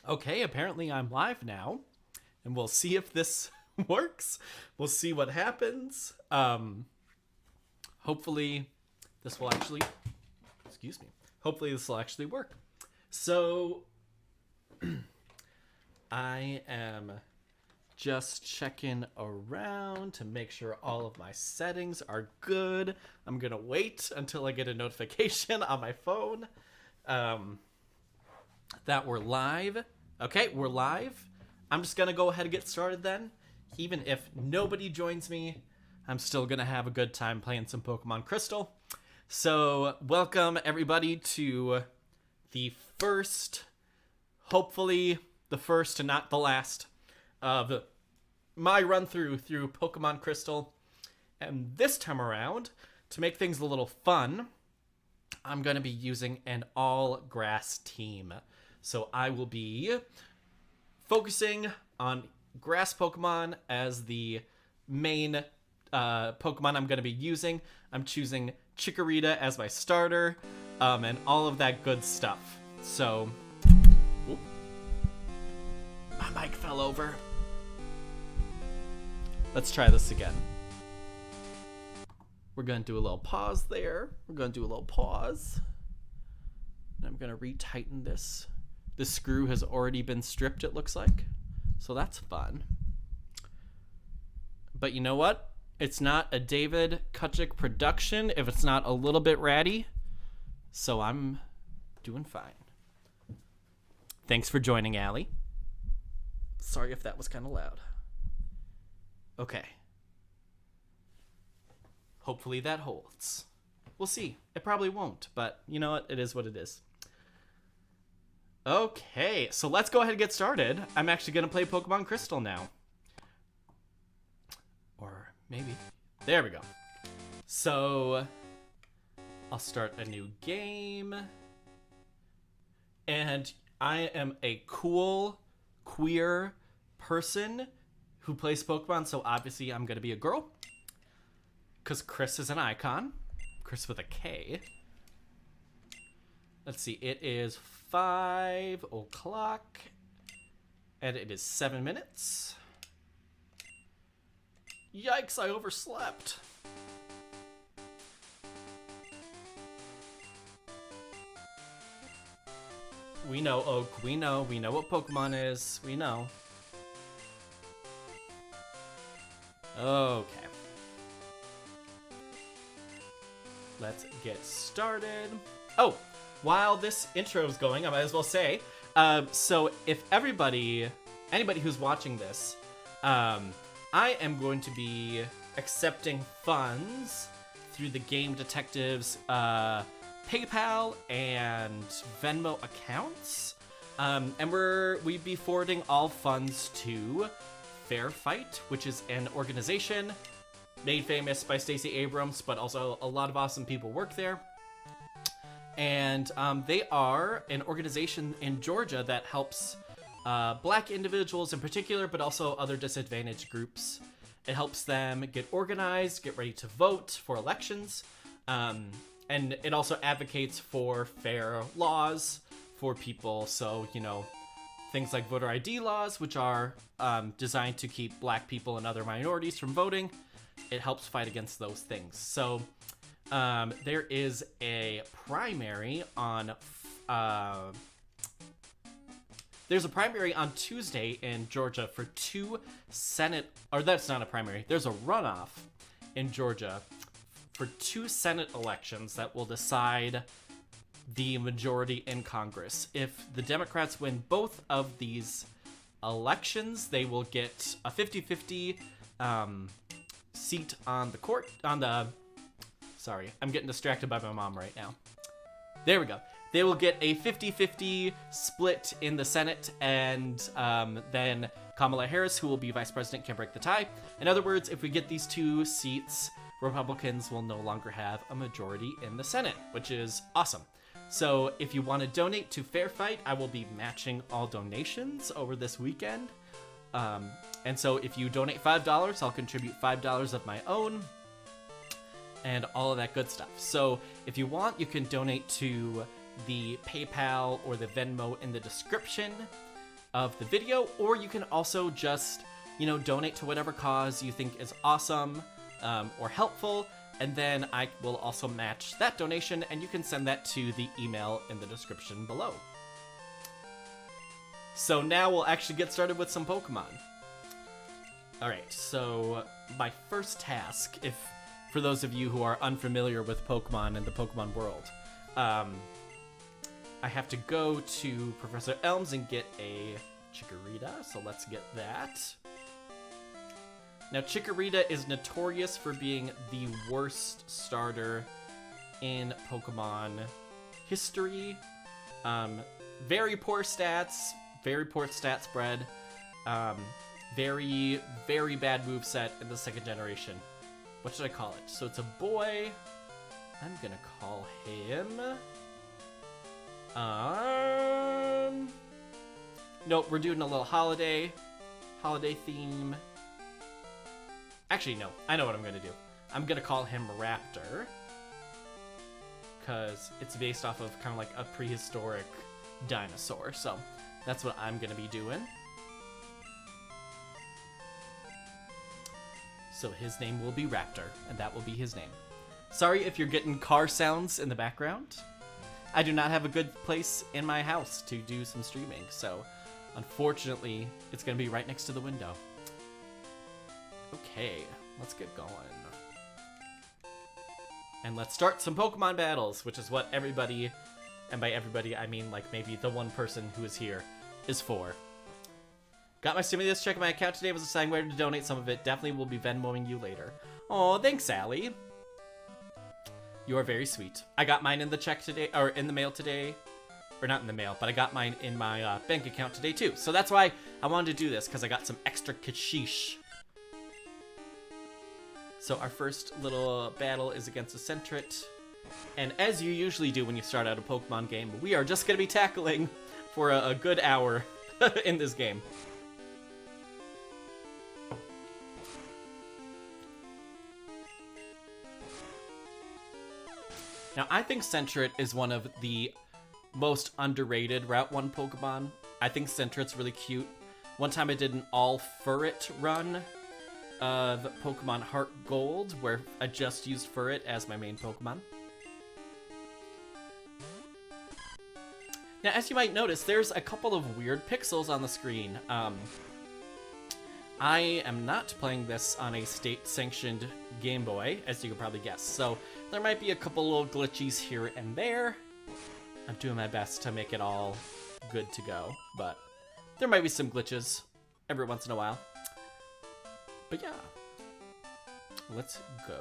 Okay, apparently I'm live now, and we'll see if this works. We'll see what happens. Hopefully this will actually, excuse me. Hopefully this will actually work. So I am just checking around to make sure all of my settings are good. I'm going to wait until I get a notification on my phone that we're live. Okay, we're live. I'm just going to go ahead and get started then. Even if nobody joins me, I'm still going to have a good time playing some Pokemon Crystal. So, welcome everybody to the first, hopefully the first and not the last, of my run through Pokemon Crystal. And this time around, to make things a little fun, I'm going to be using an all-grass team. So I will be focusing on grass Pokemon as the main Pokemon I'm going to be using. I'm choosing Chikorita as my starter, and all of that good stuff. So, oop, my mic fell over. Let's try this again. We're going to do a little pause there. We're going to do a little pause. And I'm going to retighten this. The screw has already been stripped, it looks like. So that's fun. But you know what? It's not a David Kutchik production if it's not a little bit ratty. So I'm doing fine. Thanks for joining, Allie. Sorry if that was kind of loud. Okay. Hopefully that holds. We'll see. It probably won't, but you know what? It is what it is. Okay, so let's go ahead and get started. I'm actually going to play Pokemon Crystal now. Or maybe. There we go. So, I'll start a new game. And I am a cool, queer person who plays Pokemon, so obviously I'm going to be a girl. Because Chris is an icon. Chris with a K. Let's see, it is 5 o'clock. And it is 7 minutes. Yikes, I overslept. We know, Oak. We know what Pokemon is. We know. Okay. Let's get started. Oh, while this intro is going, I might as well say, so if anybody who's watching this, I am going to be accepting funds through the Game Detective's PayPal and Venmo accounts, and we'd be forwarding all funds to Fair Fight, which is an organization made famous by Stacey Abrams, but also a lot of awesome people work there. And they are an organization in Georgia that helps black individuals in particular, but also other disadvantaged groups. It helps them get organized, get ready to vote for elections, and it also advocates for fair laws for people. So, you know, things like voter ID laws, which are designed to keep black people and other minorities from voting. It helps fight against those things. So there is a primary on Tuesday in Georgia for that's not a primary. There's a runoff in Georgia for 2 Senate elections that will decide the majority in Congress. If the Democrats win both of these elections, they will get a 50-50 seat on the court, sorry, I'm getting distracted by my mom right now. There we go. They will get a 50-50 split in the Senate, and then Kamala Harris, who will be vice president, can break the tie. In other words, if we get these 2 seats, Republicans will no longer have a majority in the Senate, which is awesome. So if you want to donate to Fair Fight, I will be matching all donations over this weekend. And so if you donate $5, I'll contribute $5 of my own and all of that good stuff. So if you want, you can donate to the PayPal or the Venmo in the description. of the video, or you can also just, donate to whatever cause you think is awesome or helpful, and then I will also match that donation, and you can send that to the email in the description below. So now we'll actually get started with some Pokemon. Alright, so my first task, for those of you who are unfamiliar with Pokemon and the Pokemon world, I have to go to Professor Elms and get a Chikorita, so let's get that. Now, Chikorita is notorious for being the worst starter in Pokemon history. Very poor stats, very poor stat spread, very, very bad moveset in the second generation. What should I call it? So it's a boy. I'm gonna call him... Nope, we're doing a little holiday theme. Actually, no, I know what I'm gonna do. I'm gonna call him Raptor, because it's based off of kind of like a prehistoric dinosaur, so that's what I'm gonna be doing. So his name will be Raptor, and that will be his name. Sorry if you're getting car sounds in the background. I do not have a good place in my house to do some streaming, so unfortunately, it's going to be right next to the window. Okay, let's get going. And let's start some Pokemon battles, which is what everybody, and by everybody I mean like maybe the one person who is here, is for. Got my stimulus check in my account today, was deciding where to donate some of it. Definitely will be Venmoing you later. Aw, thanks, Sally. You are very sweet. I got mine in the check today, or in the mail today. Or not in the mail, but I got mine in my bank account today too. So that's why I wanted to do this, because I got some extra kashish. So our first little battle is against a Sentret. And as you usually do when you start out a Pokemon game, we are just going to be tackling for a good hour in this game. Now, I think Sentret is one of the most underrated Route 1 Pokemon. I think Sentret's really cute. One time I did an all-Furret run of Pokemon Heart Gold, where I just used Furret as my main Pokemon. Now, as you might notice, there's a couple of weird pixels on the screen. I am not playing this on a state-sanctioned Game Boy, as you can probably guess, so there might be a couple little glitchies here and there. I'm doing my best to make it all good to go, but there might be some glitches every once in a while. But yeah, let's go.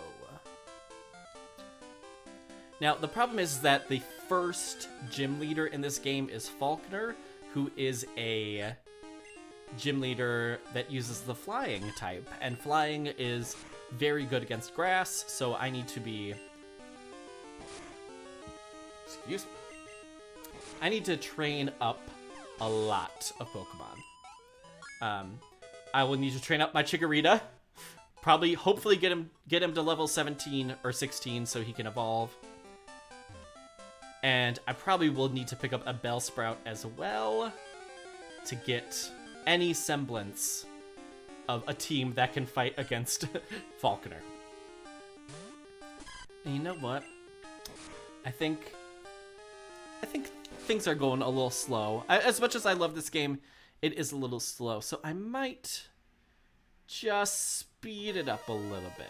Now, the problem is that the first gym leader in this game is Falconer, who is a gym leader that uses the flying type, and flying is very good against grass, so I need to be... Excuse me. I need to train up a lot of Pokemon. I will need to train up my Chikorita. Probably, hopefully get him to level 17 or 16 so he can evolve. And I probably will need to pick up a Bellsprout as well to get any semblance of a team that can fight against Falconer. And you know what? I think things are going a little slow. As much as I love this game, it is a little slow. So I might just speed it up a little bit.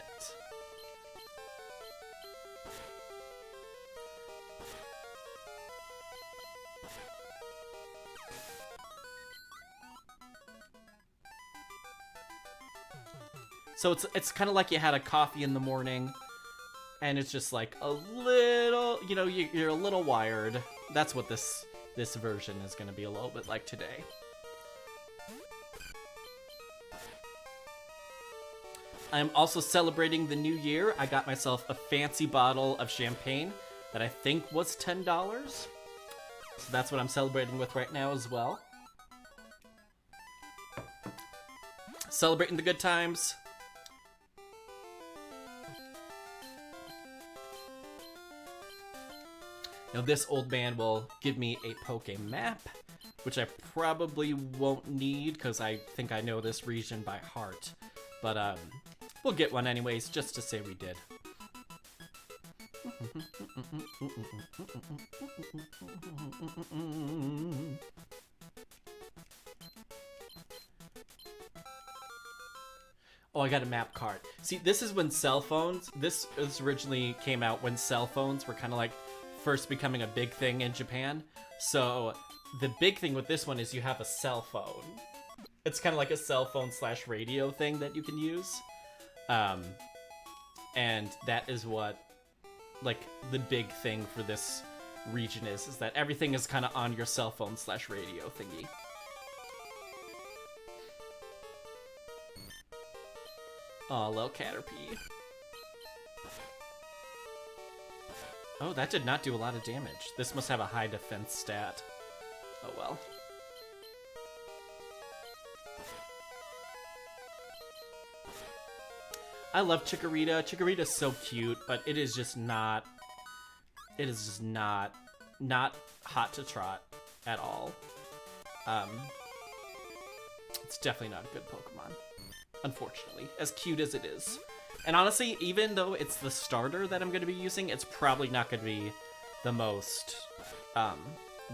So it's kind of like you had a coffee in the morning, and it's just like a little, you're a little wired. That's what this version is going to be a little bit like today. I'm also celebrating the new year. I got myself a fancy bottle of champagne that I think was $10. So that's what I'm celebrating with right now as well. Celebrating the good times. Now this old man will give me a Poke map, which I probably won't need because I think I know this region by heart. But we'll get one anyways, just to say we did. Oh, I got a map card. See, this is when cell phones, this originally came out when cell phones were kind of like first becoming a big thing in Japan. So the big thing with this one is you have a cell phone. It's kind of like a cell phone / radio thing that you can use. And that is what, like, the big thing for this region is that everything is kind of on your cell phone / radio thingy. Oh, little Caterpie. Oh, that did not do a lot of damage. This must have a high defense stat. Oh well. I love Chikorita. Chikorita's so cute, but it is just not... It is just not hot to trot at all. It's definitely not a good Pokemon. Unfortunately, as cute as it is. And honestly, even though it's the starter that I'm going to be using, it's probably not going to be the most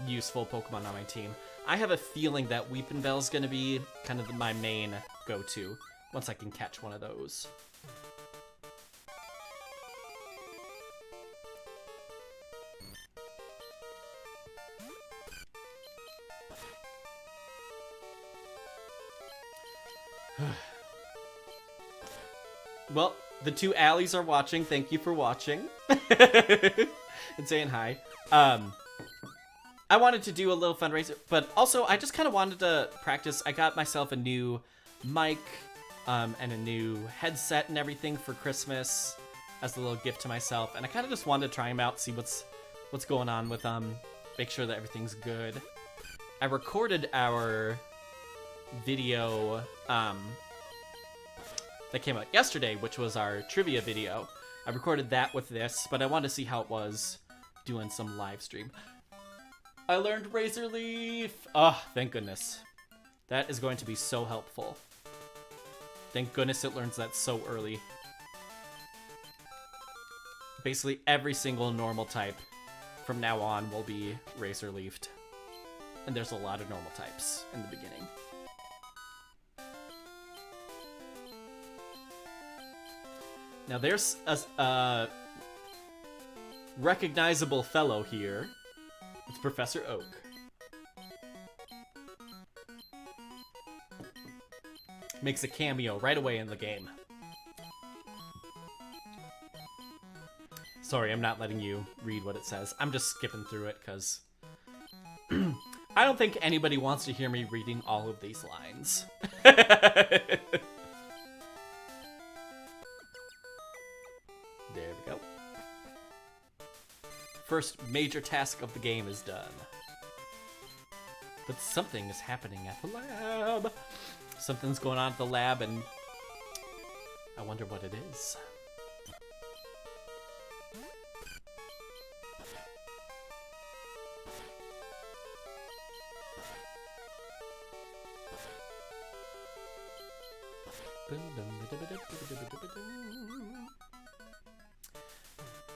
useful Pokemon on my team. I have a feeling that Weepinbell is going to be kind of my main go-to once I can catch one of those. Well, the two Allies are watching. Thank you for watching. And saying hi. I wanted to do a little fundraiser, but also I just kind of wanted to practice. I got myself a new mic and a new headset and everything for Christmas as a little gift to myself. And I kind of just wanted to try them out, see what's going on with them, make sure that everything's good. I recorded our video that came out yesterday, which was our trivia video. I recorded that with this, but I wanted to see how it was doing some live stream. I learned Razor Leaf! Oh, thank goodness. That is going to be so helpful. Thank goodness it learns that so early. Basically every single normal type from now on will be Razor Leafed. And there's a lot of normal types in the beginning. Now there's a recognizable fellow here. It's Professor Oak. Makes a cameo right away in the game. Sorry, I'm not letting you read what it says. I'm just skipping through it because I don't think anybody wants to hear me reading all of these lines. There we go. First major task of the game is done. But something is happening at the lab. Something's going on at the lab, and I wonder what it is.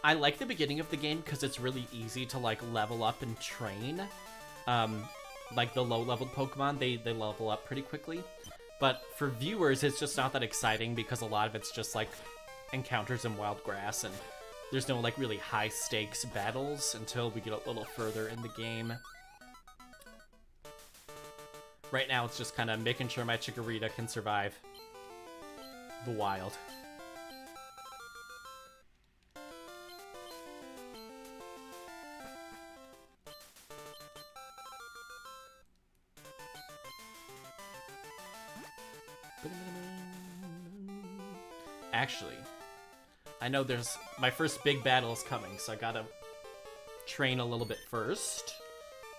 I like the beginning of the game because it's really easy to like level up and train. Like the low-leveled Pokemon, they level up pretty quickly. But for viewers, it's just not that exciting because a lot of it's just like encounters in wild grass, and there's no like really high-stakes battles until we get a little further in the game. Right now, it's just kind of making sure my Chikorita can survive the wild. Actually, I know there's my first big battle is coming, so I gotta train a little bit first.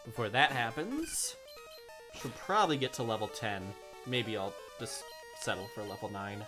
Before that happens, should probably get to level 10. Maybe I'll just settle for level 9.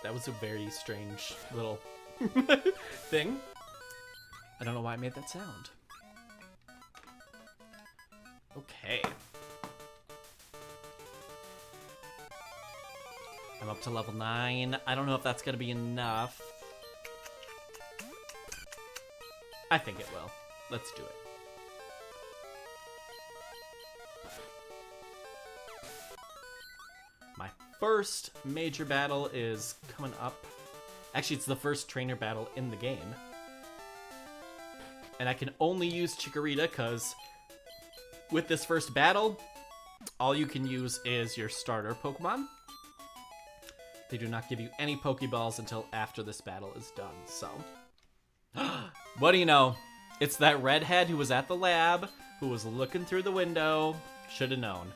That was a very strange little thing. I don't know why I made that sound. Okay. I'm up to level 9. I don't know if that's going to be enough. I think it will. Let's do it. My first major battle is coming up. Actually, it's the first trainer battle in the game. And I can only use Chikorita because with this first battle, all you can use is your starter Pokemon. They do not give you any Pokeballs until after this battle is done, so... What do you know? It's that redhead who was at the lab, who was looking through the window. Should have known.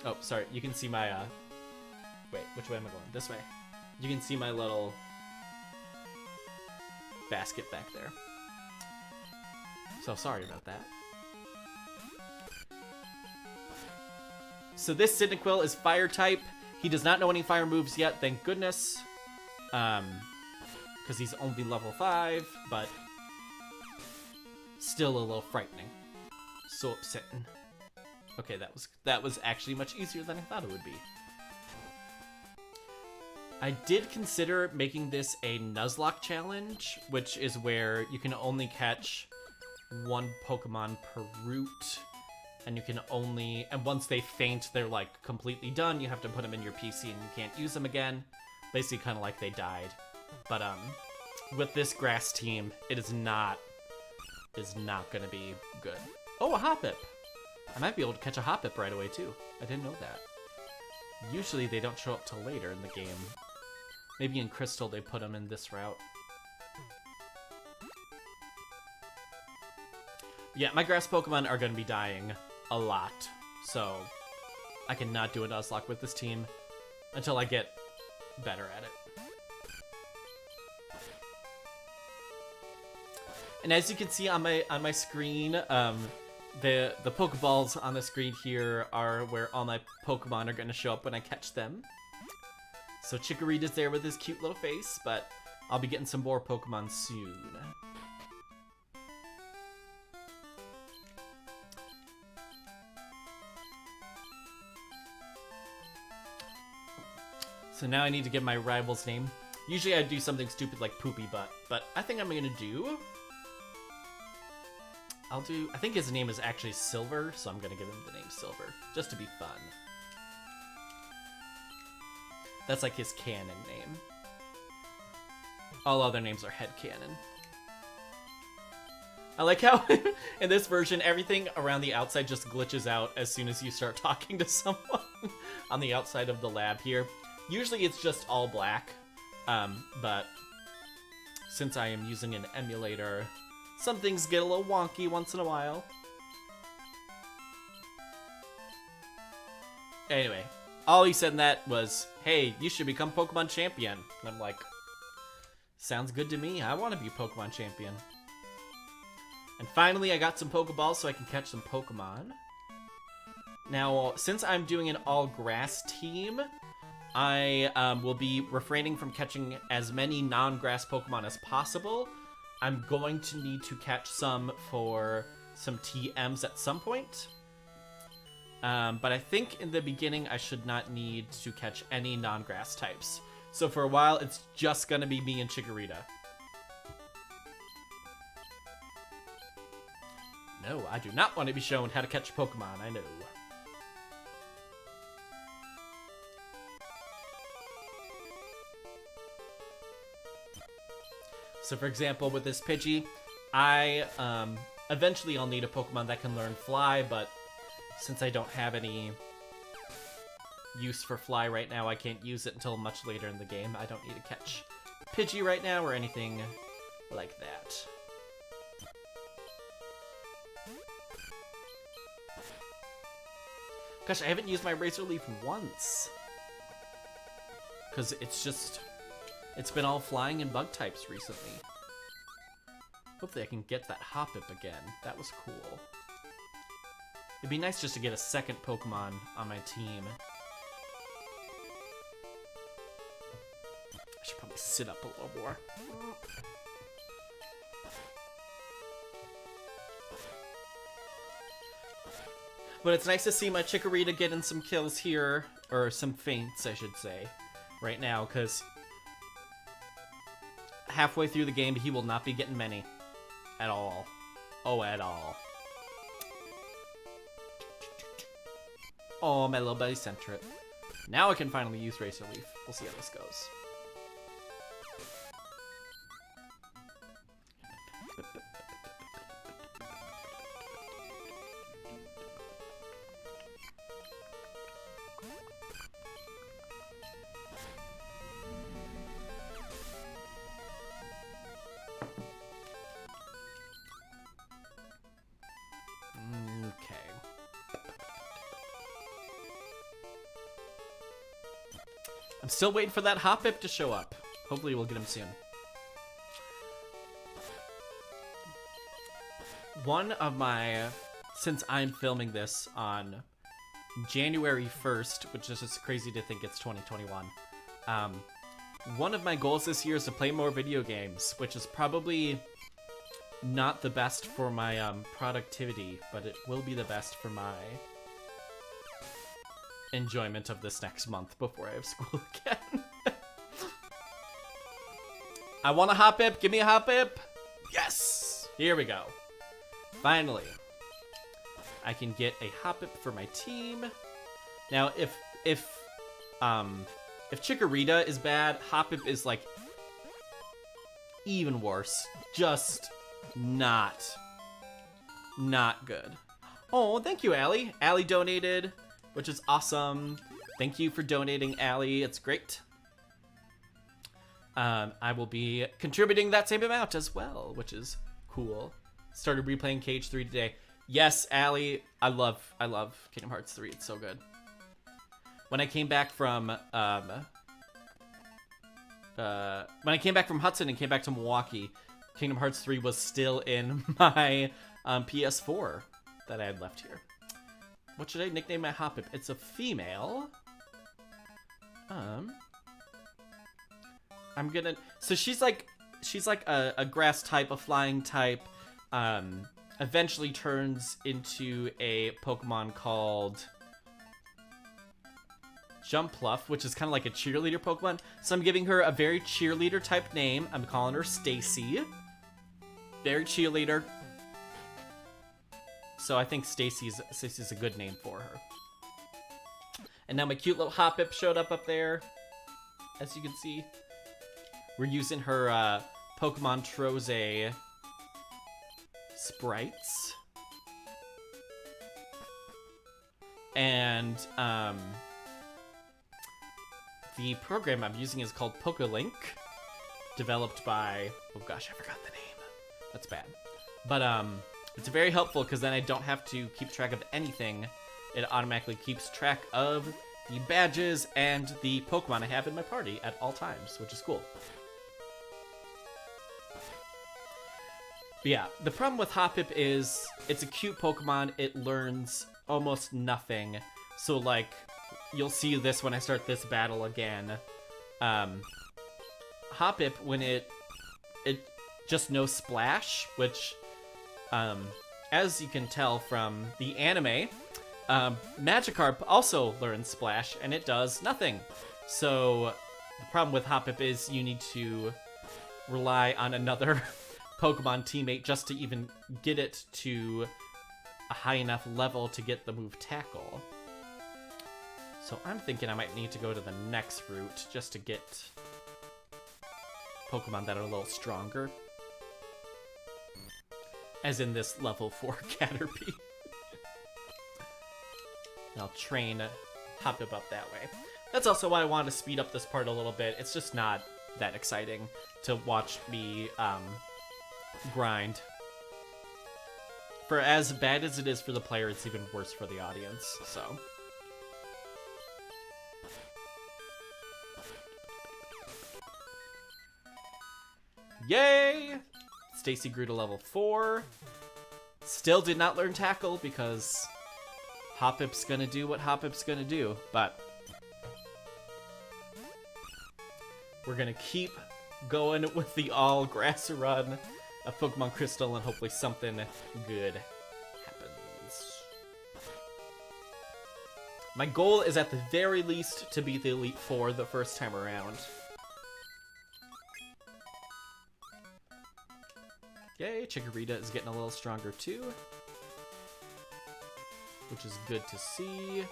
Oh, sorry. You can see my, Wait, which way am I going? This way. You can see my little basket back there. So sorry about that. So this Cyndaquil is fire type. He does not know any fire moves yet, thank goodness. Because he's only level 5, but still a little frightening. So upsetting. Okay, that was actually much easier than I thought it would be. I did consider making this a Nuzlocke challenge, which is where you can only catch one Pokemon per route. And you can only, and once they faint, they're like completely done. You have to put them in your PC and you can't use them again. Basically kind of like they died. But with this grass team, it is not gonna be good. Oh, a Hoppip! I might be able to catch a Hoppip right away too. I didn't know that. Usually they don't show up till later in the game. Maybe in Crystal they put them in this route. Yeah, my grass Pokemon are gonna be dying a lot, so I cannot do a Nuzlocke with this team until I get better at it. And as you can see on my screen, the Pokeballs on the screen here are where all my Pokemon are going to show up when I catch them. So Chikorita's there with his cute little face, but I'll be getting some more Pokemon soon. So now I need to get my rival's name. Usually I do something stupid like Poopy Butt, but I think I'm gonna do... I think his name is actually Silver, so I'm gonna give him the name Silver, just to be fun. That's like his canon name. All other names are headcanon. I like how in this version, everything around the outside just glitches out as soon as you start talking to someone on the outside of the lab here. Usually it's just all black, but since I am using an emulator, some things get a little wonky once in a while. Anyway, all he said in that was, hey, you should become Pokemon Champion. And I'm like, sounds good to me. I want to be Pokemon Champion. And finally, I got some Pokeballs so I can catch some Pokemon. Now, since I'm doing an all-grass team, I will be refraining from catching as many non-grass Pokemon as possible. I'm going to need to catch some for some TMs at some point. But I think in the beginning I should not need to catch any non-grass types. So for a while, it's just going to be me and Chikorita. No, I do not want to be shown how to catch Pokemon, I know. So for example, with this Pidgey, eventually I'll need a Pokemon that can learn Fly, but since I don't have any use for Fly right now, I can't use it until much later in the game. I don't need to catch Pidgey right now or anything like that. Gosh, I haven't used my Razor Leaf once. Because it's been all flying and bug types recently. Hopefully I can get that Hoppip again. That was cool. It'd be nice just to get a second Pokemon on my team. sit up a little more. But it's nice to see my Chikorita getting some kills here, or some feints, I should say, right now, because halfway through the game, he will not be getting many at all. Oh, at all. Oh, my little buddy Sentret. Now I can finally use Razor Leaf. We'll see how this goes. I'm still waiting for that Hoppip to show up. Hopefully we'll get him soon. One of my... Since I'm filming this on January 1st, which is just crazy to think it's 2021, one of my goals this year is to play more video games, which is probably not the best for my productivity, but it will be the best for my enjoyment of this next month before I have school again. I want a Hoppip. Give me a Hoppip. Yes. Here we go. Finally, I can get a Hoppip for my team. Now, if Chikorita is bad, Hoppip is like even worse. Just not good. Oh, thank you, Allie. Allie donated, which is awesome. Thank you for donating, Allie. It's great. I will be contributing that same amount as well, which is cool. Started replaying Cage 3 today. Yes, Allie, I love Kingdom Hearts 3. It's so good. When I came back from Hudson and came back to Milwaukee, Kingdom Hearts 3 was still in my PS4 that I had left here. What should I nickname my Hoppip? It's a female. I'm gonna... So she's like a grass type, a flying type. Eventually turns into a Pokemon called Jumpluff, which is kind of like a cheerleader Pokemon. So I'm giving her a very cheerleader type name. I'm calling her Stacy. Very cheerleader. So I think Stacy's a good name for her. And now my cute little Hoppip showed up there. As you can see. We're using her Pokemon Troze sprites. And the program I'm using is called PokeLink. Developed by... Oh gosh, I forgot the name. That's bad. But it's very helpful because then I don't have to keep track of anything. It automatically keeps track of the badges and the Pokemon I have in my party at all times, which is cool. But yeah, the problem with Hoppip is it's a cute Pokemon. It learns almost nothing. So, like, you'll see this when I start this battle again. Hoppip, when it just knows Splash, which, as you can tell from the anime, Magikarp also learns Splash, and it does nothing. So, the problem with Hoppip is you need to rely on another Pokemon teammate just to even get it to a high enough level to get the move Tackle. So I'm thinking I might need to go to the next route just to get Pokemon that are a little stronger. As in this level 4 Caterpie. I'll train Hoppip up that way. That's also why I wanted to speed up this part a little bit. It's just not that exciting to watch me grind. For as bad as it is for the player, it's even worse for the audience, so... Yay! Stacy grew to level 4. Still did not learn Tackle because Hoppip's gonna do what Hoppip's gonna do, but we're gonna keep going with the all grass run of Pokemon Crystal, and hopefully something good happens. My goal is at the very least to beat the Elite Four the first time around. Yay, Chikorita is getting a little stronger too, which is good to see.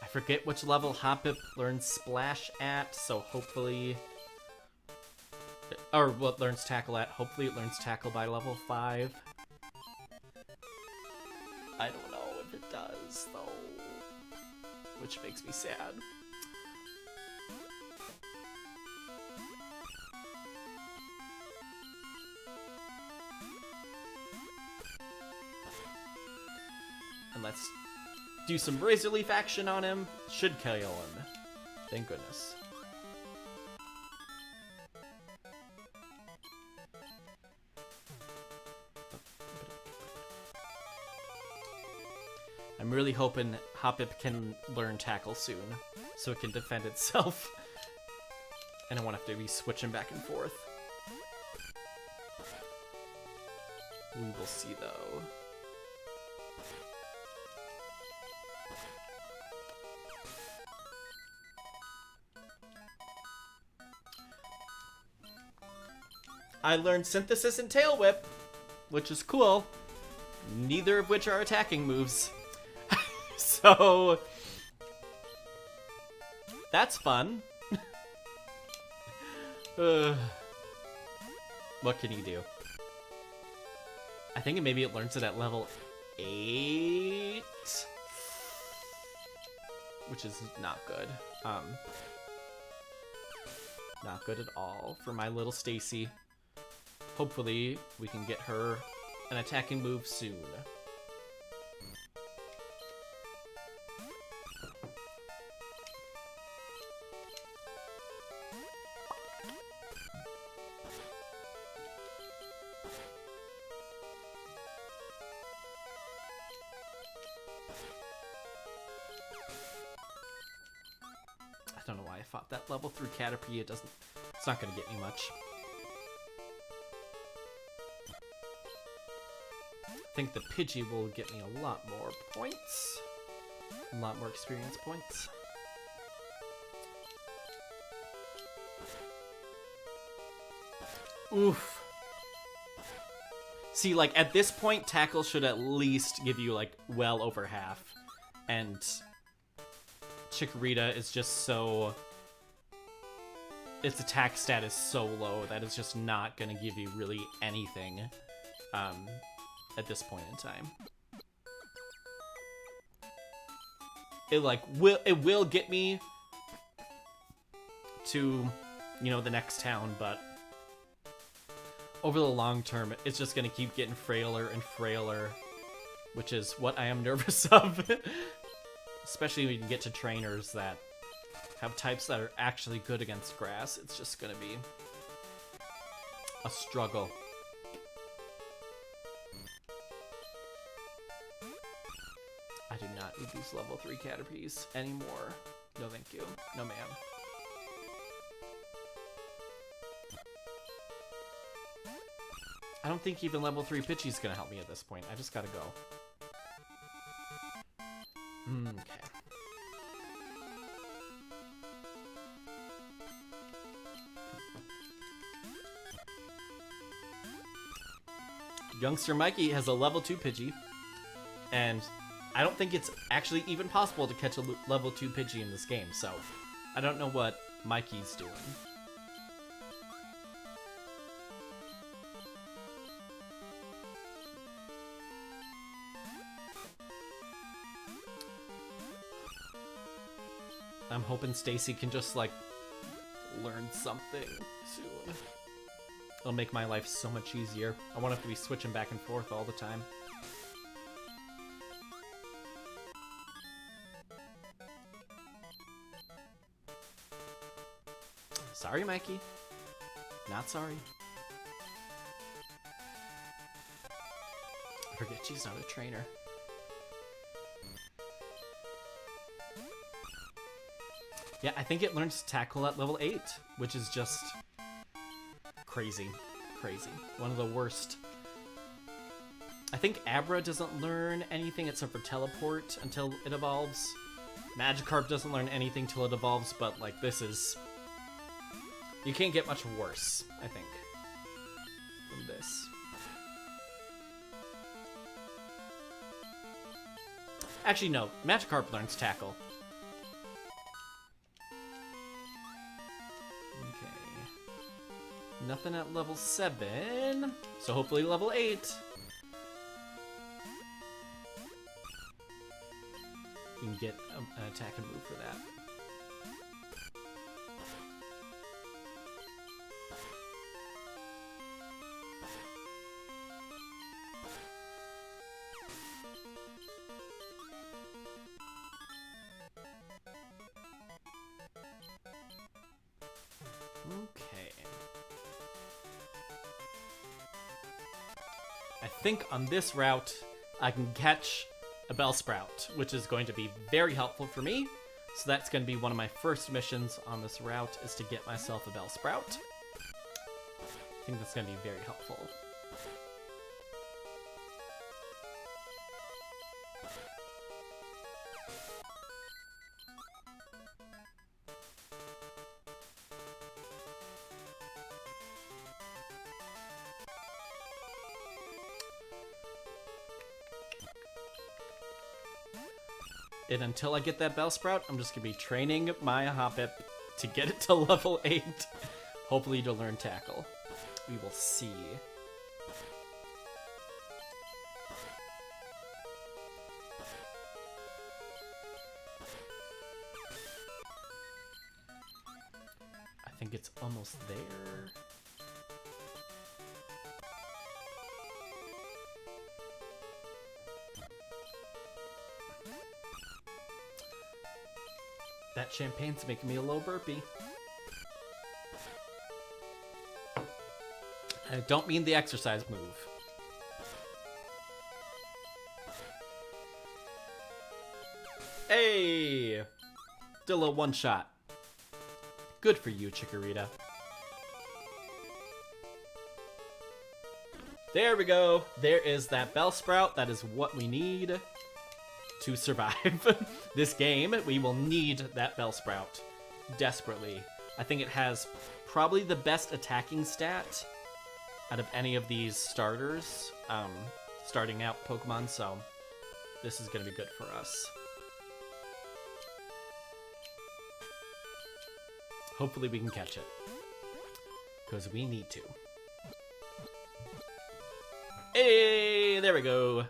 I forget which level Hoppip learns Splash at, so hopefully... Or what learns Tackle at. Hopefully it learns Tackle by level 5. I don't know if it does, though. Which makes me sad. And let's do some Razor Leaf action on him. Should kill him. Thank goodness. I'm really hoping Hoppip can learn Tackle soon, so it can defend itself. And I won't have to be switching back and forth. We will see, though. I learned Synthesis and Tail Whip, which is cool. Neither of which are attacking moves. So, that's fun. What can you do? I think maybe it learns it at level 8, which is not good. Not good at all for my little Stacy. Hopefully, we can get her an attacking move soon. I don't know why I fought that level 3 Caterpie. It's not gonna get me much. I think the Pidgey will get me a lot more points. A lot more experience points. Oof. See, like, at this point, Tackle should at least give you, like, well over half. And Chikorita is just so... Its attack stat is so low that it's just not gonna give you really anything. At this point in time. It will get me to, you know, the next town, but over the long term, it's just gonna keep getting frailer and frailer, which is what I am nervous of. Especially when you get to trainers that have types that are actually good against grass. It's just gonna be a struggle. I do not need these level 3 Caterpies anymore. No thank you. No ma'am. I don't think even level 3 Pidgey's gonna help me at this point. I just gotta go. Okay. Youngster Mikey has a level 2 Pidgey, and I don't think it's actually even possible to catch a level 2 Pidgey in this game, so I don't know what Mikey's doing. I'm hoping Stacy can just, like, learn something soon. It'll make my life so much easier. I won't have to be switching back and forth all the time. Sorry, Mikey. Not sorry. I forget she's not a trainer. Yeah, I think it learns tackle at level 8, which is just crazy. Crazy. One of the worst. I think Abra doesn't learn anything except for teleport until it evolves. Magikarp doesn't learn anything till it evolves, but like this is... You can't get much worse, I think, than this. Actually, no. Magikarp learns tackle. Okay. Nothing at level 7. So hopefully level 8. We can get an attack and move for that. Okay. I think on this route, I can catch a Bellsprout, which is going to be very helpful for me. So that's going to be one of my first missions on this route, is to get myself a Bellsprout. I think that's going to be very helpful. And until I get that Bellsprout, I'm just going to be training my Hoppip to get it to level 8. Hopefully to learn Tackle. We will see. I think it's almost there. That champagne's making me a little burpy. I don't mean the exercise move. Hey! Did a little one shot. Good for you, Chikorita. There we go. There is that Bellsprout. That is what we need to survive this game. We will need that Bellsprout desperately. I think it has probably the best attacking stat out of any of these starters, starting out Pokemon, so this is going to be good for us. Hopefully we can catch it, because we need to. Hey, there we go.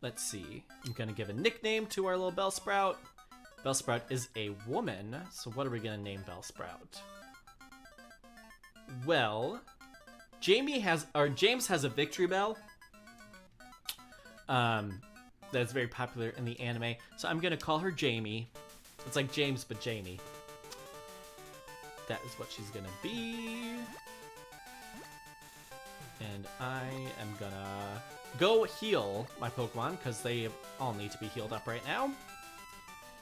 Let's see. I'm gonna give a nickname to our little Bellsprout. Bellsprout is a woman, so what are we gonna name Bellsprout? Well, James has a Victory Bell. That's very popular in the anime, so I'm gonna call her Jamie. It's like James but Jamie. That is what she's gonna be. And I am gonna go heal my Pokemon, because they all need to be healed up right now.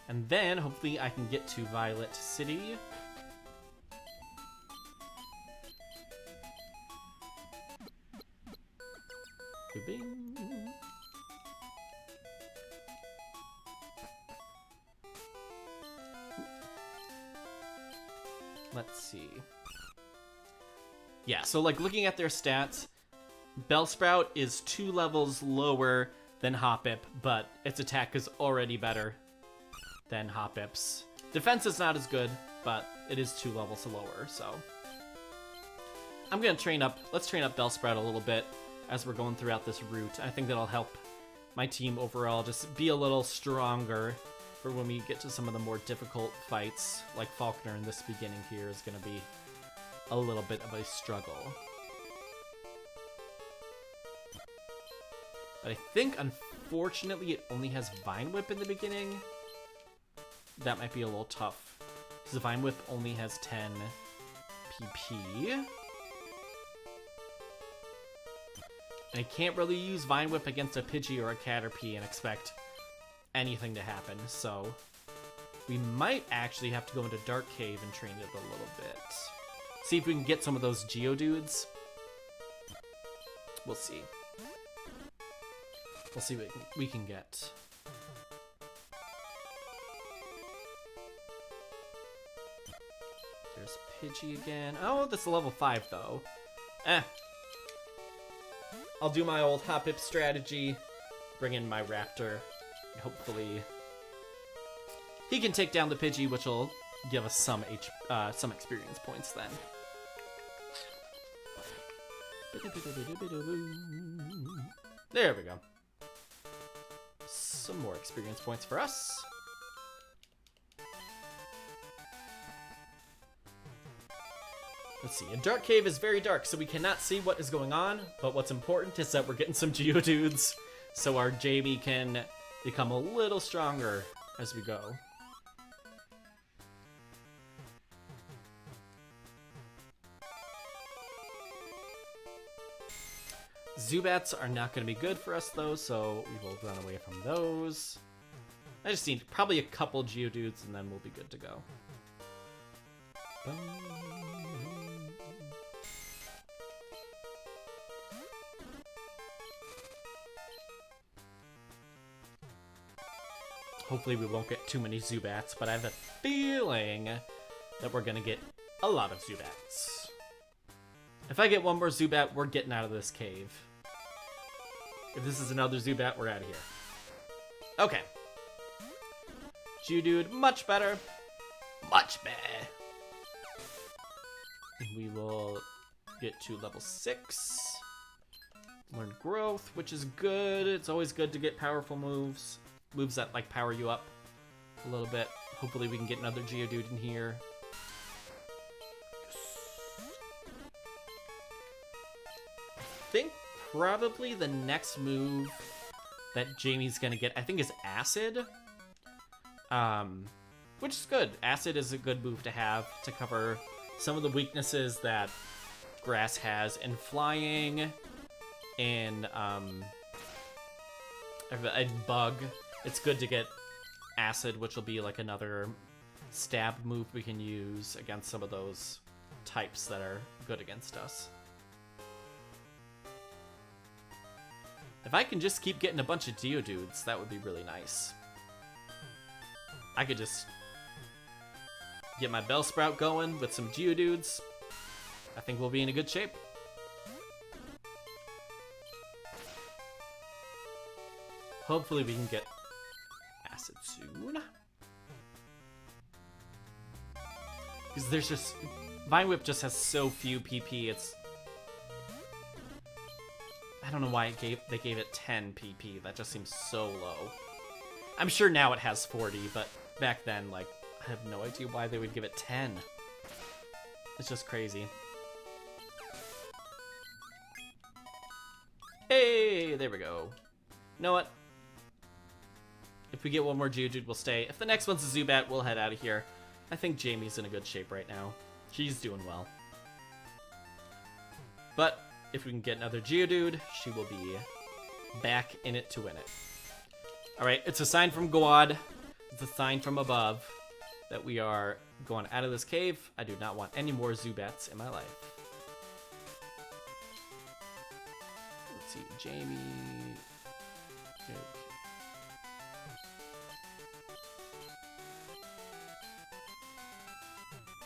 And then, hopefully, I can get to Violet City. Bing. Let's see. Yeah, so like looking at their stats, Bellsprout is 2 levels lower than Hoppip, but its attack is already better than Hoppip's. Defense is not as good, but it is 2 levels lower, so. I'm gonna let's train up Bellsprout a little bit as we're going throughout this route. I think that'll help my team overall just be a little stronger for when we get to some of the more difficult fights, like Falkner in this beginning here is gonna be a little bit of a struggle. But I think, unfortunately, it only has Vine Whip in the beginning. That might be a little tough, because the Vine Whip only has 10 PP. I can't really use Vine Whip against a Pidgey or a Caterpie and expect anything to happen, so we might actually have to go into Dark Cave and train it a little bit. See if we can get some of those Geodudes. We'll see. We'll see what we can get. There's Pidgey again. Oh, this is level 5, though. I'll do my old Hoppip strategy. Bring in my Raptor. And hopefully he can take down the Pidgey, which will give us some experience points then. There we go. Some more experience points for us. Let's see. A Dark Cave is very dark, so we cannot see what is going on. But what's important is that we're getting some Geodudes, so our Jamie can become a little stronger as we go. Zubats are not going to be good for us, though, so we will run away from those. I just need probably a couple Geodudes, and then we'll be good to go. Hopefully we won't get too many Zubats, but I have a feeling that we're going to get a lot of Zubats. If I get one more Zubat, we're getting out of this cave. If this is another Zubat, we're out of here. Okay. Geodude, much better. Much better. We will get to level 6. Learn growth, which is good. It's always good to get powerful moves. Moves that, like, power you up a little bit. Hopefully we can get another Geodude in here. I think probably the next move that Jamie's gonna get, I think, is Acid. Which is good. Acid is a good move to have to cover some of the weaknesses that Grass has in flying, in Bug. It's good to get Acid, which will be like another stab move we can use against some of those types that are good against us. If I can just keep getting a bunch of Geodudes, that would be really nice. I could just get my Bellsprout going with some Geodudes. I think we'll be in a good shape. Hopefully we can get Acid soon. Because there's just... Vine Whip just has so few PP, it's... I don't know why they gave it 10 PP. That just seems so low. I'm sure now it has 40, but back then, like, I have no idea why they would give it 10. It's just crazy. Hey, there we go. You know what? If we get one more Geodude, we'll stay. If the next one's a Zubat, we'll head out of here. I think Jamie's in a good shape right now. She's doing well. But if we can get another Geodude, she will be back in it to win it. Alright, it's a sign from God. It's a sign from above that we are going out of this cave. I do not want any more Zubats in my life. Let's see, Jamie... Okay.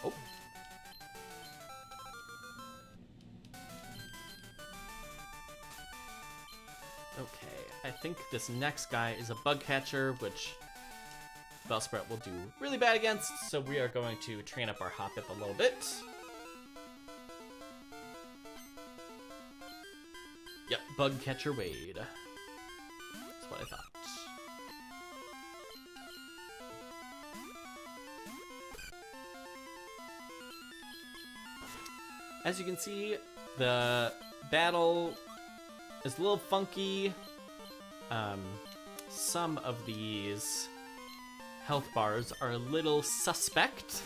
Oh. Okay, I think this next guy is a bug catcher, which Bellsprout will do really bad against, so we are going to train up our Hoppip a little bit. Yep, bug catcher Wade. That's what I thought. As you can see, the battle is a little funky. Some of these health bars are a little suspect.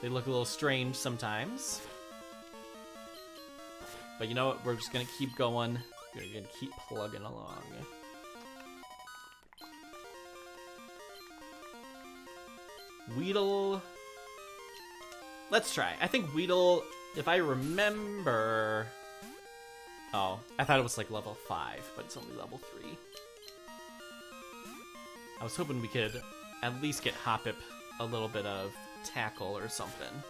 They look a little strange sometimes. But you know what? We're just gonna keep going. Gonna keep plugging along. Weedle. Let's try. I think Weedle, if I remember... Oh, I thought it was like level 5, but it's only level 3. I was hoping we could at least get Hoppip a little bit of tackle or something.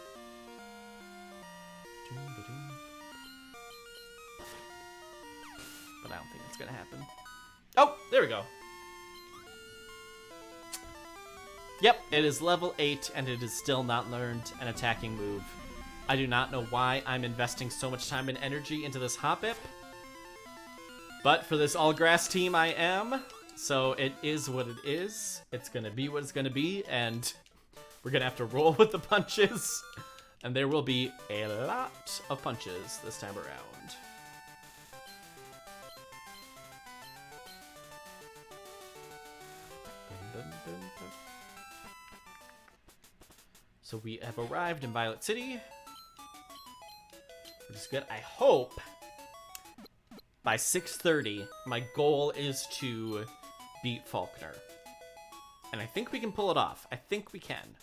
But I don't think it's gonna happen. Oh, there we go. Yep, it is level 8, and it is still not learned an attacking move. I do not know why I'm investing so much time and energy into this Hoppip. But for this all-grass team, I am. So it is what it is. It's gonna be what it's gonna be, and we're gonna have to roll with the punches. And there will be a lot of punches this time around. So we have arrived in Violet City, which is good. I hope by 6:30, my goal is to beat Faulkner. And I think we can pull it off. I think we can.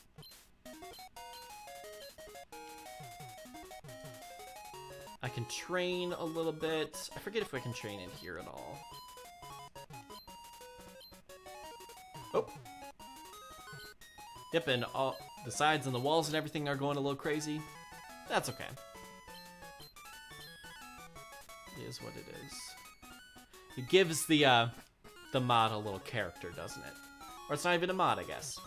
I can train a little bit. I forget if I can train in here at all. Oh. Yep, and all the sides and the walls and everything are going a little crazy. That's okay. It is what it is. It gives the mod a little character, doesn't it? Or it's not even a mod, I guess.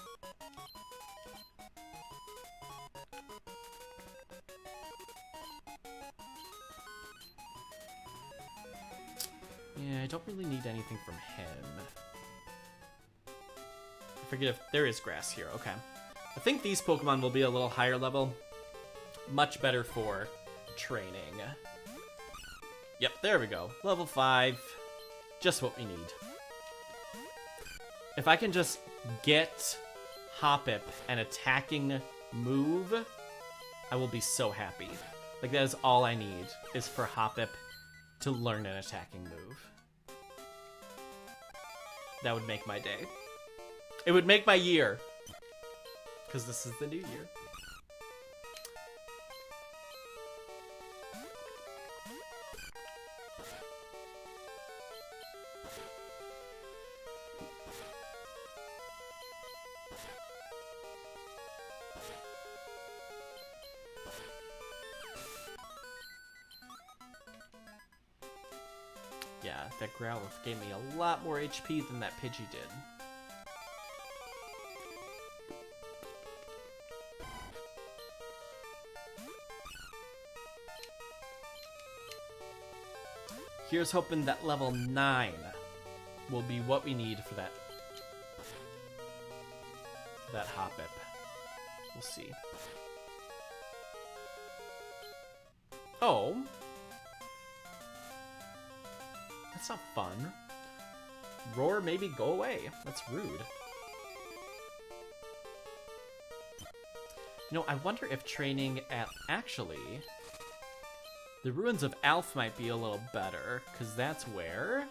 Yeah, I don't really need anything from him. I forget if there is grass here. Okay. I think these Pokemon will be a little higher level. Much better for training. Yep, there we go. Level 5. Just what we need. If I can just get Hoppip an attacking move, I will be so happy. Like, that is all I need, is for Hoppip to learn an attacking move. That would make my day. It would make my year. Because this is the new year. Yeah, that Growlithe gave me a lot more HP than that Pidgey did. Here's hoping that level 9 will be what we need for that Hoppip. We'll see. Oh. That's not fun. Roar, maybe go away. That's rude. You know, I wonder if training at... Actually, the Ruins of Alph might be a little better, because that's where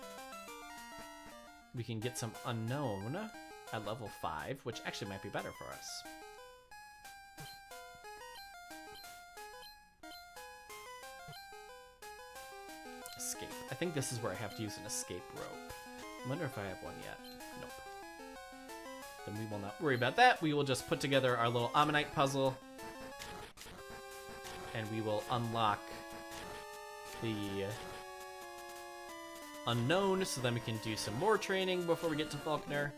we can get some Unknown at level 5, which actually might be better for us. Escape. I think this is where I have to use an escape rope. I wonder if I have one yet. Nope. Then we will not worry about that. We will just put together our little Ammonite puzzle. And we will unlock the Unknown, so then we can do some more training before we get to Faulkner.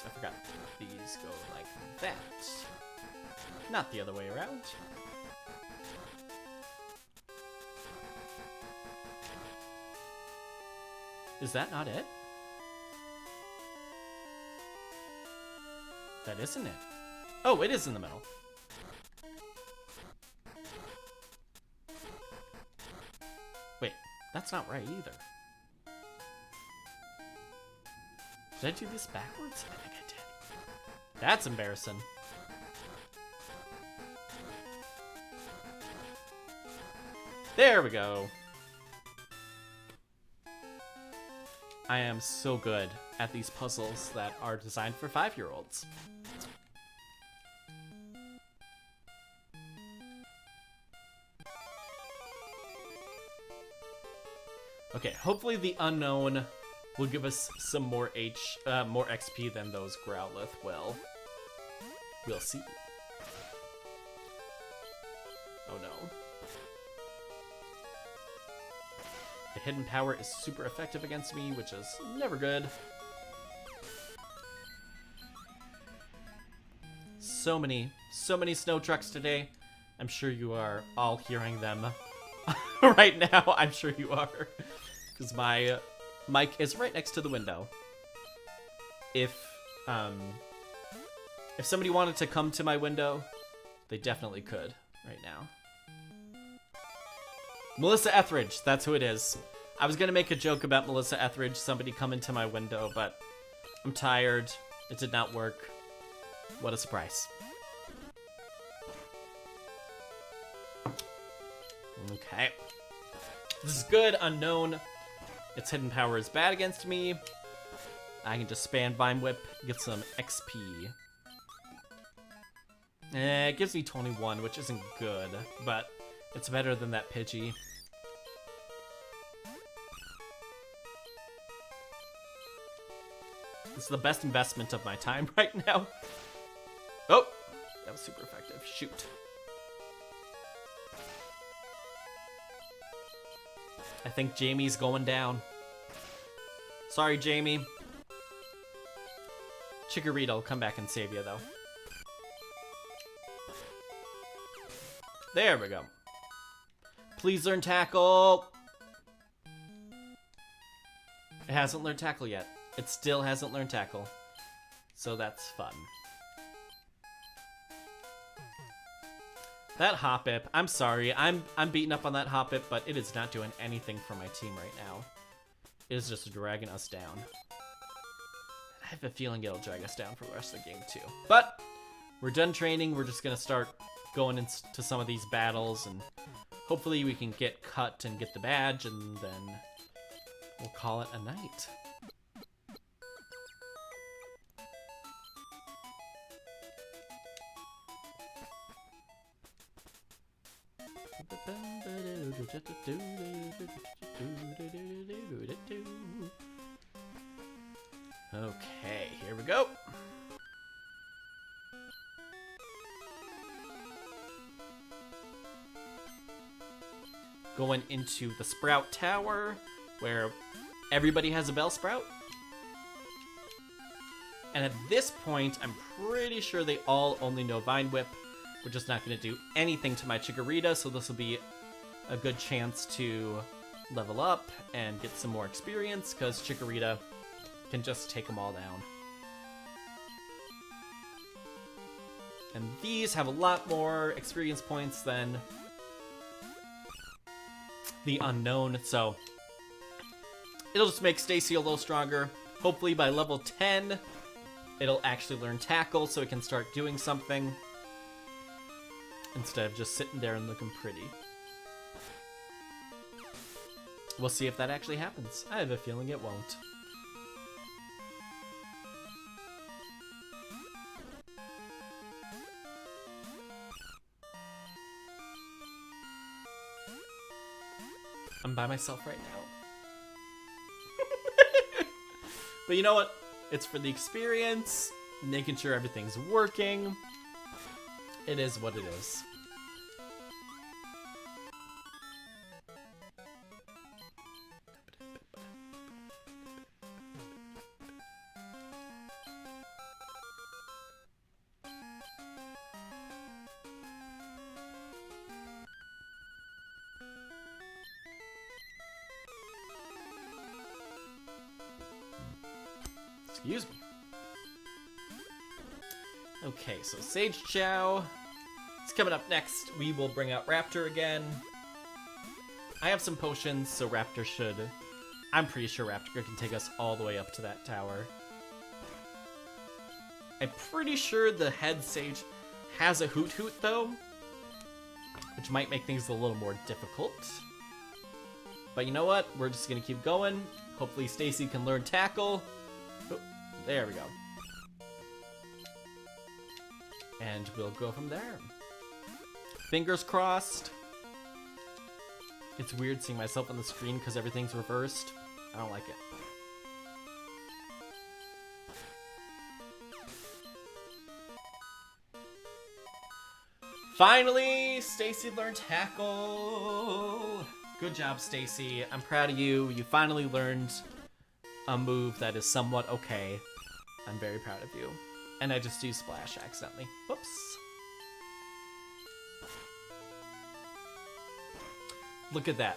I forgot these go like that. Not the other way around. Is that not it? That isn't it. Oh, it is in the middle. That's not right either. Did I do this backwards? I think I did. That's embarrassing. There we go. I am so good at these puzzles that are designed for 5-year-olds. Okay, hopefully the unknown will give us some more more XP than those Growlithe will. We'll see. Oh no. The hidden power is super effective against me, which is never good. So many snow trucks today. I'm sure you are all hearing them right now. I'm sure you are. Because my mic is right next to the window. If somebody wanted to come to my window, they definitely could right now. Melissa Etheridge, that's who it is. I was gonna make a joke about Melissa Etheridge, somebody coming to my window, but I'm tired. It did not work. What a surprise. Okay. This is good. Unknown. Its hidden power is bad against me. I can just spam Vine Whip, get some XP. It gives me 21, which isn't good, but it's better than that Pidgey. This is the best investment of my time right now. Oh, that was super effective. Shoot. I think Jamie's going down. Sorry, Jamie. Chikorita will come back and save you, though. There we go. Please learn Tackle. It hasn't learned Tackle yet. It still hasn't learned Tackle. So that's fun. That Hoppip, I'm sorry. I'm beating up on that Hoppip, but it is not doing anything for my team right now. It is just dragging us down. I have a feeling it'll drag us down for the rest of the game too. But we're done training. We're just gonna start going into some of these battles, and hopefully we can get cut and get the badge, and then we'll call it a night. Okay, here we go. Going into the Sprout Tower, where everybody has a Bellsprout. And at this point, I'm pretty sure they all only know Vine Whip. We're just not going to do anything to my Chikorita, so this will be a good chance to level up and get some more experience, because Chikorita can just take them all down. And these have a lot more experience points than the unknown, so it'll just make Stacy a little stronger. Hopefully by level 10, it'll actually learn Tackle, so it can start doing something instead of just sitting there and looking pretty. We'll see if that actually happens. I have a feeling it won't. I'm by myself right now. But you know what? It's for the experience, making sure everything's working. It is what it is. Excuse me. Okay, so Sage Chow. It's coming up next. We will bring out Raptor again. I have some potions, so Raptor should... I'm pretty sure Raptor can take us all the way up to that tower. I'm pretty sure the head sage has a Hoot Hoot, though, which might make things a little more difficult. But you know what? We're just going to keep going. Hopefully Stacy can learn Tackle. Oh, there we go. And we'll go from there. Fingers crossed. It's weird seeing myself on the screen because everything's reversed. I don't like it. Finally, Stacy learned Tackle. Good job, Stacy. I'm proud of you. You finally learned a move that is somewhat okay. I'm very proud of you. And I just used Splash accidentally. Whoops. Look at that.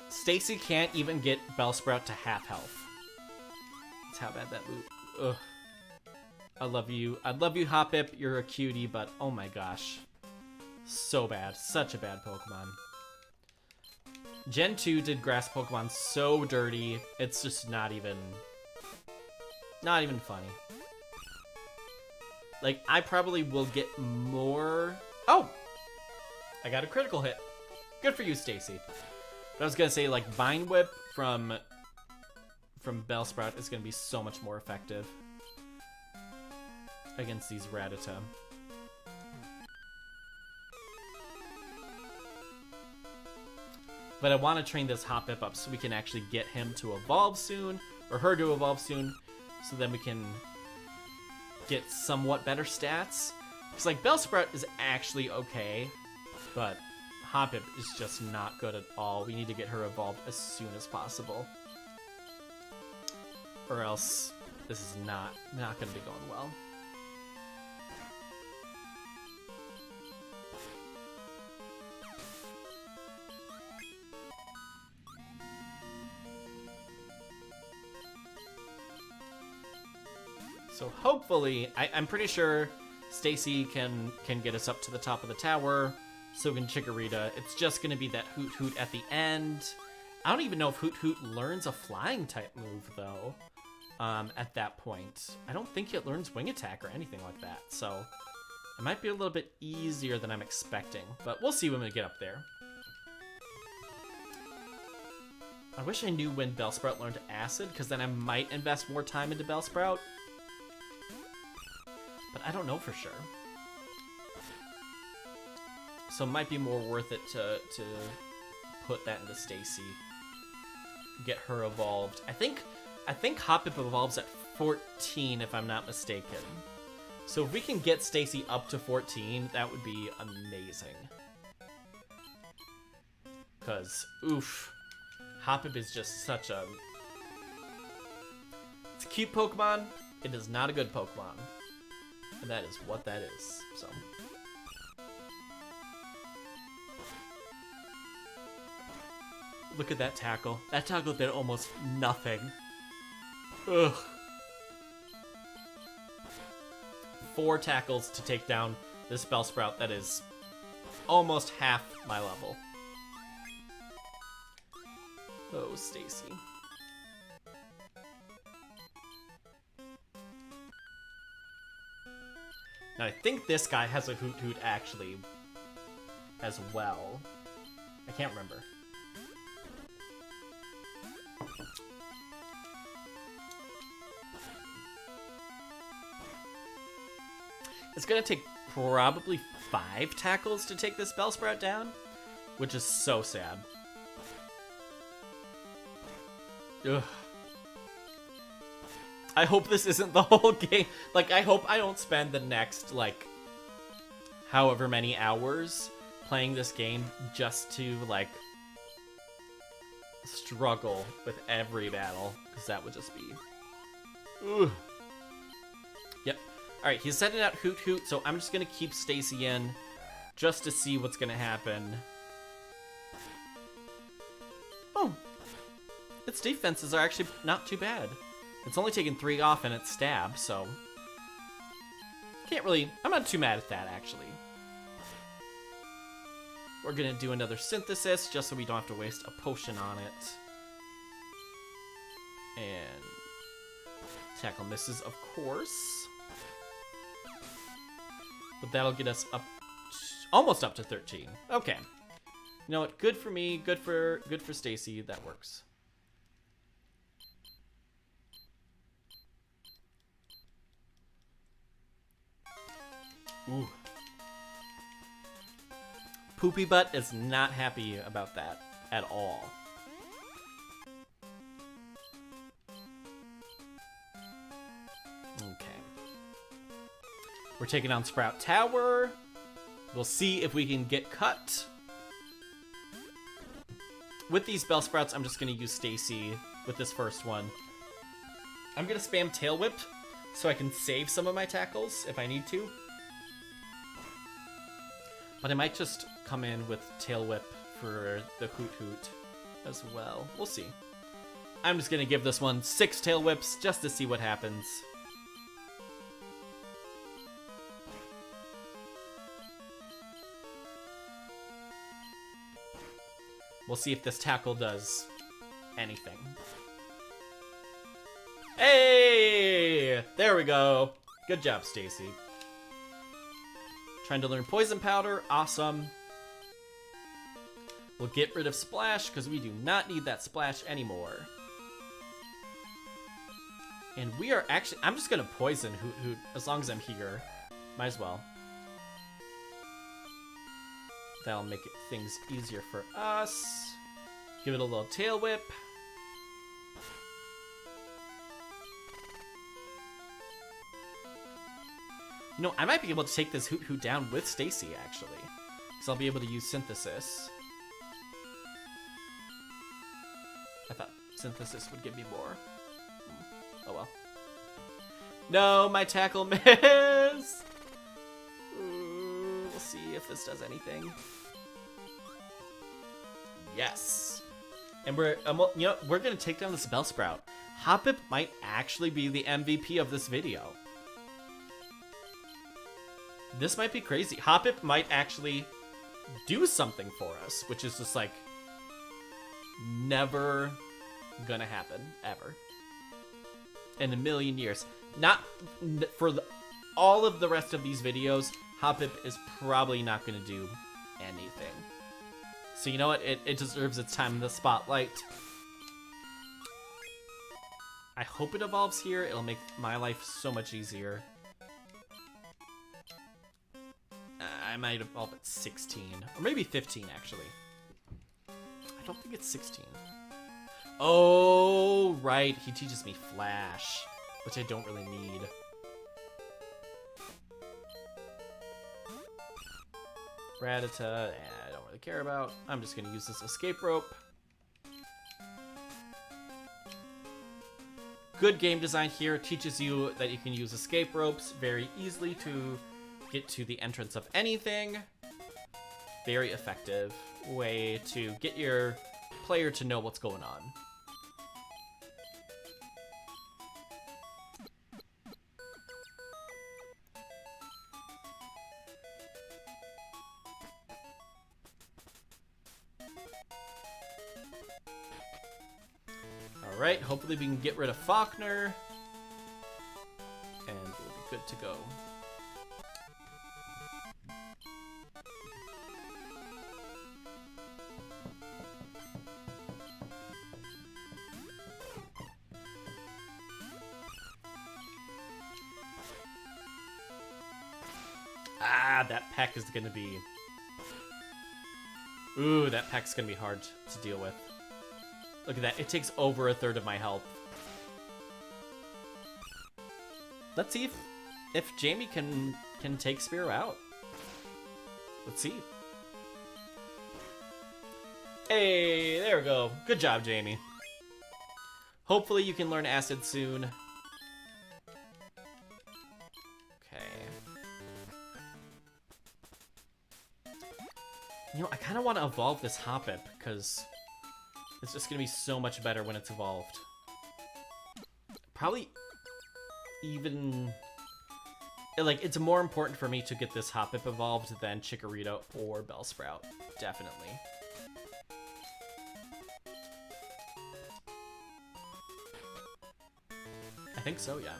Stacy can't even get Bellsprout to half health. That's how bad that move. Ugh. I love you. I love you, Hoppip. You're a cutie, but oh my gosh. So bad. Such a bad Pokemon. Gen 2 did grass Pokemon so dirty. It's just not even funny. Like, I probably will get more... Oh! I got a critical hit. Good for you, Stacy. But I was gonna say, like, Vine Whip from Bellsprout is gonna be so much more effective against these Rattata. But I want to train this Hoppip up so we can actually get him to evolve soon, or her to evolve soon, so then we can get somewhat better stats. Because, like, Bellsprout is actually okay, but Hoppip is just not good at all. We need to get her evolved as soon as possible. Or else this is not going to be going well. So hopefully, I'm pretty sure Stacy can get us up to the top of the tower. So can Chikorita. It's just going to be that Hoot Hoot at the end. I don't even know if Hoot Hoot learns a flying type move, though, at that point. I don't think it learns Wing Attack or anything like that. So it might be a little bit easier than I'm expecting. But we'll see when we get up there. I wish I knew when Bellsprout learned Acid, because then I might invest more time into Bellsprout. But I don't know for sure. So it might be more worth it to put that into Stacy. Get her evolved. I think Hoppip evolves at 14 if I'm not mistaken. So if we can get Stacy up to 14, that would be amazing. Cause oof. Hoppip is just such a... It's a cute Pokemon. It is not a good Pokemon. And that is what that is, so. Look at that tackle. That tackle did almost nothing. Ugh. 4 tackles to take down this Bellsprout that is almost half my level. Oh, Stacy. Now, I think this guy has a Hoot Hoot actually as well. I can't remember. It's gonna take probably 5 tackles to take this Bellsprout down, which is so sad. Ugh. I hope this isn't the whole game. Like, I hope I don't spend the next, like, however many hours playing this game just to, like, struggle with every battle, because that would just be... Ugh. Yep. Alright, he's sending out Hoot Hoot, so I'm just going to keep Stacy in just to see what's going to happen. Oh. Its defenses are actually not too bad. It's only taken 3 off and it's stab, so... Can't really... I'm not too mad at that, actually. We're gonna do another synthesis just so we don't have to waste a potion on it. And tackle misses, of course. But that'll get us up, almost up to 13. Okay. You know what? Good for me. Good for Stacy. That works. Ooh. Poopy Butt is not happy about that at all. Okay. We're taking on Sprout Tower. We'll see if we can get cut. With these Bellsprouts, I'm just going to use Stacy with this first one. I'm going to spam Tail Whip so I can save some of my tackles if I need to. But I might just come in with Tail Whip for the Hoot Hoot as well. We'll see. I'm just going to give this one 6 Tail Whips just to see what happens. We'll see if this tackle does anything. Hey! There we go. Good job, Stacy. Trying to learn Poison Powder. Awesome. We'll get rid of Splash because we do not need that Splash anymore. And we are actually... I'm just going to Poison Hoot Hoot as long as I'm here. Might as well. That'll make things easier for us. Give it a little Tail Whip. You know, I might be able to take this Hoot Hoot down with Stacy, actually. Because I'll be able to use Synthesis. I thought Synthesis would give me more. Oh well. No, my tackle miss! We'll see if this does anything. Yes. And we're gonna take down this Bellsprout. Hoppip might actually be the MVP of this video. This might be crazy. Hoppip might actually do something for us, which is just like never gonna happen ever in a million years. Not for all of the rest of these videos. Hoppip is probably not gonna do anything. So you know what? It deserves its time in the spotlight. I hope it evolves here. It'll make my life so much easier. I might evolve at 16. Or maybe 15, actually. I don't think it's 16. Oh, right. He teaches me Flash, which I don't really need. Rattata, I don't really care about. I'm just going to use this escape rope. Good game design here. It teaches you that you can use escape ropes very easily to get to the entrance of anything. Very effective way to get your player to know what's going on. Alright, hopefully we can get rid of Faulkner. And we'll be good to go. Ah, that peck is gonna be... Ooh, that peck's gonna be hard to deal with. Look at that, it takes over a third of my health. Let's see if Jamie can take Spearow out. Let's see. Hey, there we go. Good job, Jamie. Hopefully you can learn Acid soon. You know, I kind of want to evolve this Hoppip, because it's just going to be so much better when it's evolved. Probably even like, it's more important for me to get this Hoppip evolved than Chikorita or Bellsprout. Definitely. I think so, yeah.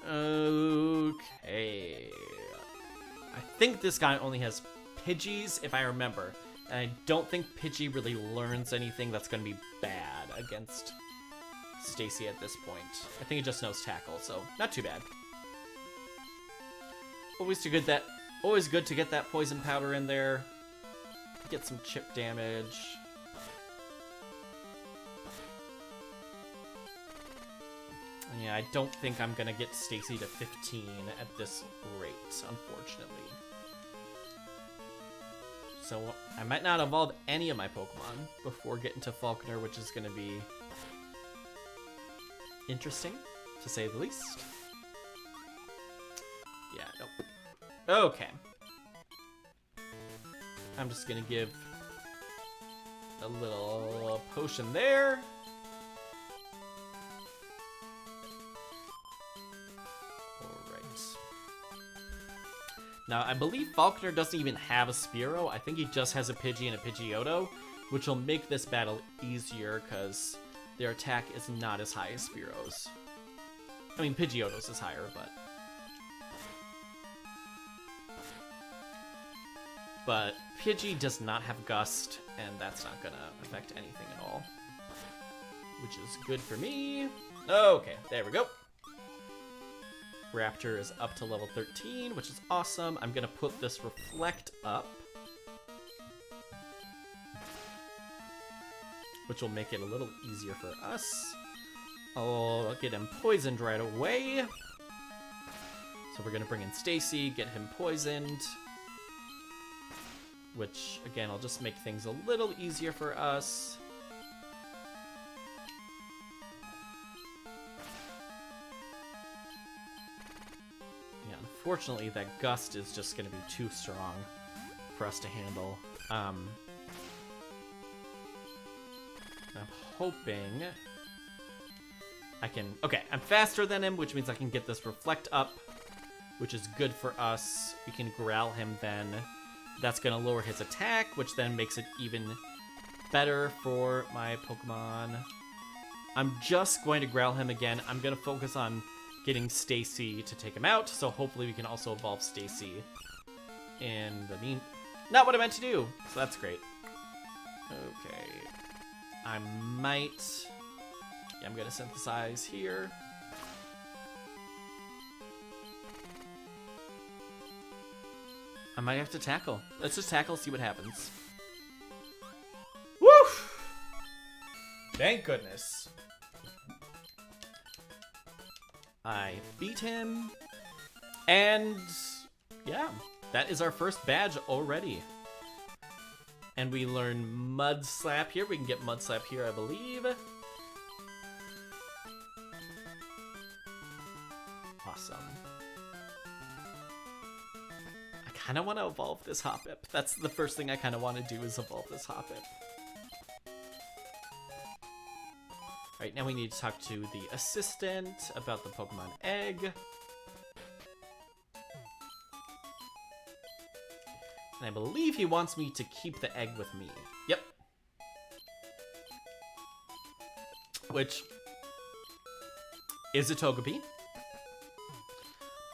Okay. I think this guy only has Pidgeys, if I remember. And I don't think Pidgey really learns anything that's going to be bad against Stacy at this point. I think he just knows Tackle, so not too bad. Always good to get that poison powder in there. Get some chip damage. Yeah, I don't think I'm gonna get Stacy to 15 at this rate, unfortunately. So I might not evolve any of my Pokemon before getting to Falconer, which is gonna be interesting, to say the least. Yeah, nope. Okay. I'm just gonna give a little potion there. Now, I believe Falconer doesn't even have a Spearow. I think he just has a Pidgey and a Pidgeotto, which will make this battle easier because their attack is not as high as Spearow's. I mean, Pidgeotto's is higher, but Pidgey does not have Gust, and that's not gonna affect anything at all, which is good for me. Okay, there we go. Raptor is up to level 13, which is awesome. I'm gonna put this Reflect up, which will make it a little easier for us. I'll get him poisoned right away. So we're gonna bring in Stacy, get him poisoned, which again, will just make things a little easier for us. Unfortunately, that Gust is just going to be too strong for us to handle. I'm hoping I can... Okay, I'm faster than him, which means I can get this Reflect up, which is good for us. We can Growl him then. That's going to lower his attack, which then makes it even better for my Pokemon. I'm just going to Growl him again. I'm going to focus on getting Stacy to take him out, so hopefully we can also evolve Stacy in the not what I meant to do, so that's great. Okay. I might... Yeah, I'm gonna synthesize here. I might have to tackle. Let's just tackle, see what happens. Woo! Thank goodness. I beat him, and yeah, that is our first badge already. And we learn Mud Slap here. We can get Mud Slap here, I believe. Awesome. I kind of want to evolve this Hoppip. That's the first thing I kind of want to do is evolve this Hoppip. Right, now we need to talk to the assistant about the Pokemon Egg. And I believe he wants me to keep the egg with me. Yep. Which is a Togepi.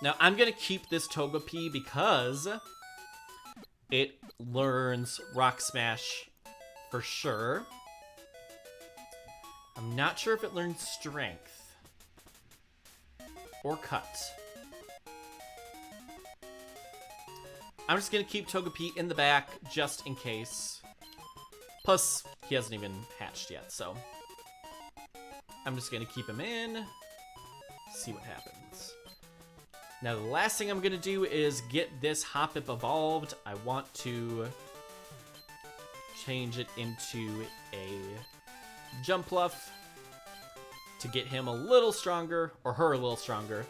Now, I'm going to keep this Togepi because it learns Rock Smash for sure. I'm not sure if it learns Strength or Cut. I'm just going to keep Togepi in the back just in case. Plus, he hasn't even hatched yet, so I'm just going to keep him in, see what happens. Now, the last thing I'm going to do is get this Hoppip evolved. I want to change it into a Jumpluff to get him a little stronger, or her a little stronger,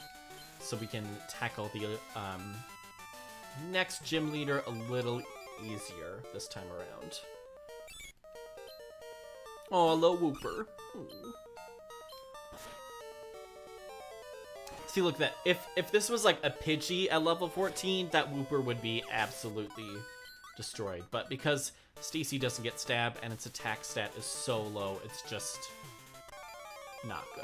so we can tackle the next gym leader a little easier this time around. Oh, hello, Wooper. Ooh. See, look, that if this was like a Pidgey at level 14, that Wooper would be absolutely destroyed. But because Stacy doesn't get stabbed and its attack stat is so low, it's just not good.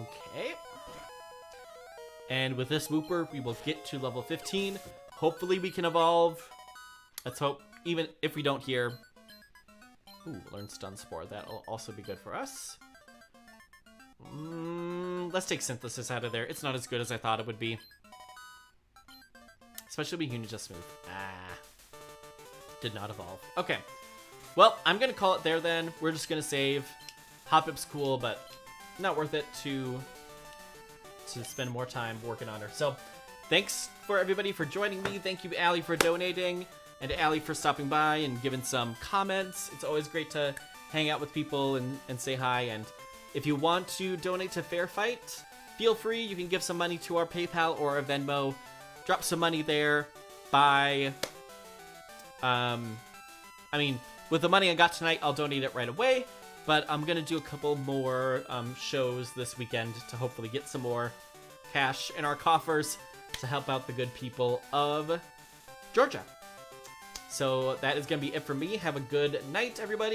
Okay. And with this Wooper, we will get to level 15. Hopefully we can evolve. Let's hope, even if we don't here. Ooh, learn Stun Spore. That'll also be good for us. Let's take Synthesis out of there. It's not as good as I thought it would be. Especially when Unija Smooth. Did not evolve. Okay. Well, I'm going to call it there then. We're just going to save. Hoppip's cool, but not worth it to spend more time working on her. So thanks for everybody for joining me. Thank you, Allie, for donating, and Allie for stopping by and giving some comments. It's always great to hang out with people and say hi. And if you want to donate to Fair Fight, feel free. You can give some money to our PayPal or our Venmo. Drop some money there. Buy. I mean, with the money I got tonight, I'll donate it right away. But I'm going to do a couple more shows this weekend to hopefully get some more cash in our coffers to help out the good people of Georgia. So that is going to be it for me. Have a good night, everybody.